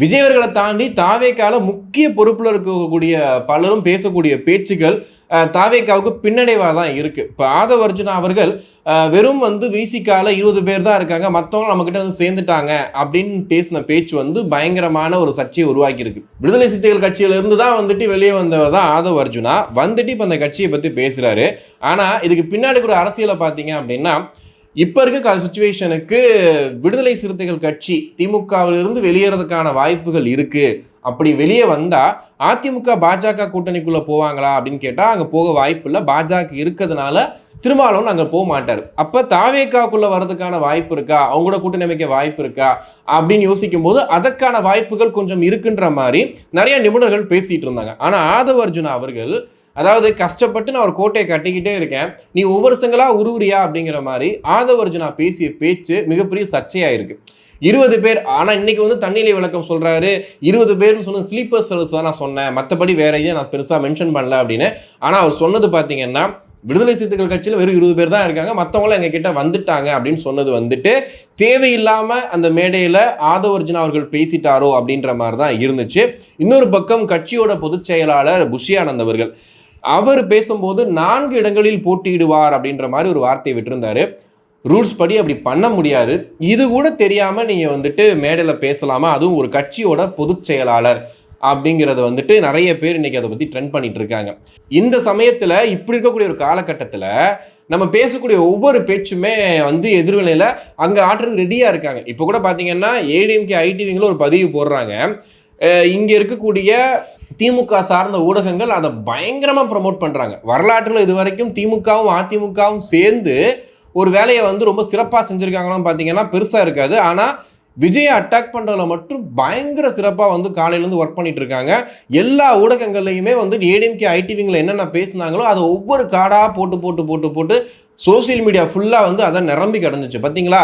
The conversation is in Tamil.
விஜய் அவர்களை தாண்டி தாவேக்கால முக்கிய பொறுப்புல இருக்கக்கூடிய பலரும் பேசக்கூடிய பேச்சுகள் தாவேக்காவுக்கு பின்னடைவாக தான் இருக்கு. இப்போ ஆதவ் அர்ஜுனா அவர்கள் வெறும் விசிகால 20 பேர் தான் இருக்காங்க, மற்றவங்க நம்மக்கிட்ட சேர்ந்துட்டாங்க அப்படின்னு பேசின பேச்சு பயங்கரமான ஒரு சர்ச்சையை உருவாக்கி இருக்கு. விடுதலை சிறுத்தைகள் கட்சியிலிருந்து தான் வெளியே வந்தவர் தான் ஆதவ் அர்ஜுனா இப்போ அந்த கட்சியை பற்றி பேசுறாரு. ஆனால் இதுக்கு பின்னாடி கூட அரசியலை பார்த்தீங்க அப்படின்னா இப்போ இருக்க சுச்சுவேஷனுக்கு விடுதலை சிறுத்தைகள் கட்சி திமுகவிலிருந்து வெளியேறதுக்கான வாய்ப்புகள் இருக்குது. அப்படி வெளியே வந்தால் அதிமுக பாஜக கூட்டணிக்குள்ளே போவாங்களா அப்படின்னு கேட்டால் அங்கே போக வாய்ப்பு இல்லை. பாஜக இருக்கிறதுனால திருமாவளவன் அங்கே போக மாட்டார். அப்போ தாவேக்காக்குள்ளே வர்றதுக்கான வாய்ப்பு இருக்கா, அவங்களோட கூட்டணி அமைக்க வாய்ப்பு இருக்கா அப்படின்னு யோசிக்கும் போது அதற்கான வாய்ப்புகள் கொஞ்சம் இருக்குன்ற மாதிரி நிறைய நிபுணர்கள் பேசிகிட்டு இருந்தாங்க. ஆனால் ஆதவ் அர்ஜுனா அவர்கள் அதாவது கஷ்டப்பட்டு நான் ஒரு கோட்டையை கட்டிக்கிட்டே இருக்கேன், நீ ஒவ்வொரு சிங்களா உருவுறியா அப்படிங்கிற மாதிரி ஆதவ் அர்ஜுனா பேசிய பேச்சு மிகப்பெரிய சர்ச்சையாயிருக்கு. 20 பேர், ஆனால் இன்னைக்கு தண்ணிலை விளக்கம் சொல்றாரு. 20 பேர்னு சொன்ன ஸ்லீப்பர் செல்ஸ் தான் நான் சொன்னேன், மற்றபடி வேற எதையும் நான் பெருசாக மென்ஷன் பண்ணல அப்படின்னு. ஆனால் அவர் சொன்னது பார்த்தீங்கன்னா விடுதலை சிறுத்தைகள் கட்சியில் வெறும் 20 பேர் தான் இருக்காங்க, மற்றவங்களும் எங்ககிட்ட வந்துட்டாங்க அப்படின்னு சொன்னது தேவையில்லாமல் அந்த மேடையில் ஆதவ் அர்ஜுனா அவர்கள் பேசிட்டாரோ அப்படின்ற மாதிரி தான் இருந்துச்சு. இன்னொரு பக்கம் கட்சியோட பொதுச் செயலாளர் புஷியானந்த் அவர்கள் அவர் பேசும்போது 4 இடங்களில் போட்டியிடுவார் அப்படின்ற மாதிரி ஒரு வார்த்தையை விட்டிருந்தாரு. ரூல்ஸ் படி அப்படி பண்ண முடியாது. இது கூட தெரியாமல் நீங்கள் மேடையில் பேசலாமா, அதுவும் ஒரு கட்சியோட பொதுச் செயலாளர் அப்படிங்கிறத நிறைய பேர் இன்னைக்கு அதை பற்றி ட்ரெண்ட் பண்ணிட்டு இருக்காங்க. இந்த சமயத்தில் இப்படி இருக்கக்கூடிய ஒரு காலகட்டத்தில் நம்ம பேசக்கூடிய ஒவ்வொரு பேச்சுமே எதிர்வினையில் அங்கே ஆற்றுறது ரெடியாக இருக்காங்க. இப்போ கூட பார்த்தீங்கன்னா ஏடிஎம்கே ஐடிவிங்களும் ஒரு பதிவு போடுறாங்க. இங்கே இருக்கக்கூடிய திமுக சார்ந்த ஊடகங்கள் அதை பயங்கரமாக ப்ரமோட் பண்ணுறாங்க. வரலாற்றில் இது வரைக்கும் திமுகவும் அதிமுகவும் சேர்ந்து ஒரு வேலையை ரொம்ப சிறப்பாக செஞ்சுருக்காங்களான்னு பார்த்தீங்கன்னா பெருசாக இருக்காது. ஆனால் விஜயை அட்டாக் பண்ணுறதுல மட்டும் பயங்கர சிறப்பாக காலையிலேருந்து ஒர்க் பண்ணிட்டு இருக்காங்க. எல்லா ஊடகங்கள்லையுமே ஏடிஎம்கே ஐடிவிங்களை என்னென்ன பேசினாங்களோ அதை ஒவ்வொரு கார்டாக போட்டு போட்டு போட்டு போட்டு சோசியல் மீடியா ஃபுல்லாக அதை நிரம்பி கிடந்துச்சு. பார்த்தீங்களா,